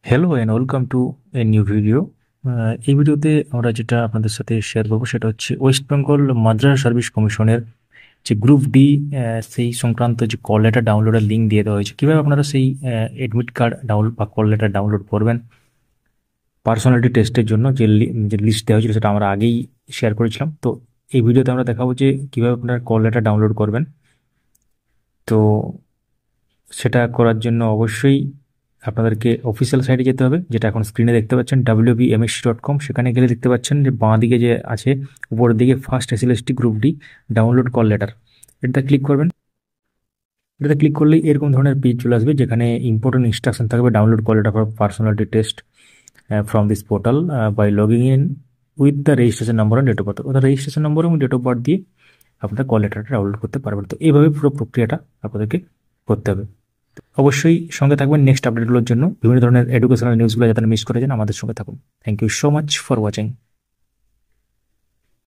Hello and welcome to a new video. এই ভিডিওতে আমরা যেটা আপনাদের সাথে শেয়ার করবো সেটা হচ্ছে ওয়েস্ট বেঙ্গল মাদ্রাসা সার্ভিস কমিশনের যে গ্রুপ ডি সেই সংক্রান্ত যে কল লেটার ডাউনলোডের লিঙ্ক দিয়ে দেওয়া হয়েছে। কীভাবে আপনারা সেই অ্যাডমিট কার্ড ডাউনলোড বা কল লেটার ডাউনলোড করবেন পার্সোনালিটি টেস্টের জন্য যে লিস্ট দেওয়া হয়েছিল সেটা আমরা আগেই শেয়ার করেছিলাম। তো এই ভিডিওতে আমরা দেখাবো যে কীভাবে আপনারা কল লেটার ডাউনলোড করবেন। তো সেটা করার জন্য অবশ্যই আপনাদেরকে অফিসিয়াল সাইটে যেতে হবে, যেটা এখন স্ক্রিনে দেখতে পাচ্ছেন wbmsc.com। সেখানে গেলে দেখতে পাচ্ছেন যে বাঁ দিকে যে আছে উপরের দিকে first SLST group D download call letter, এটাতে ক্লিক করবেন। এটাতে ক্লিক করলেই এরকম ধরনের পেজ চলে আসবে যেখানে ইম্পর্টেন্ট ইনস্ট্রাকশন থাকবে download call letter for personality test from this portal by logging in with the registration number and date of birth. অর্থাৎ রেজিস্ট্রেশন নম্বর এবং ডেট অফ বার্থ দিয়ে আপনারা কল লেটারটা ডাউনলোড করতে পারবেন। তো এইভাবে পুরো প্রক্রিয়াটা আপনাদেরকে করতে হবে। অবশ্যই সঙ্গে থাকবেন নেক্সট আপডেটগুলোর জন্য। বিভিন্ন ধরনের এডুকেশনাল নিউজগুলো যাতে মিস করে যান, আমাদের সঙ্গে থাকুন। Thank you so much for watching.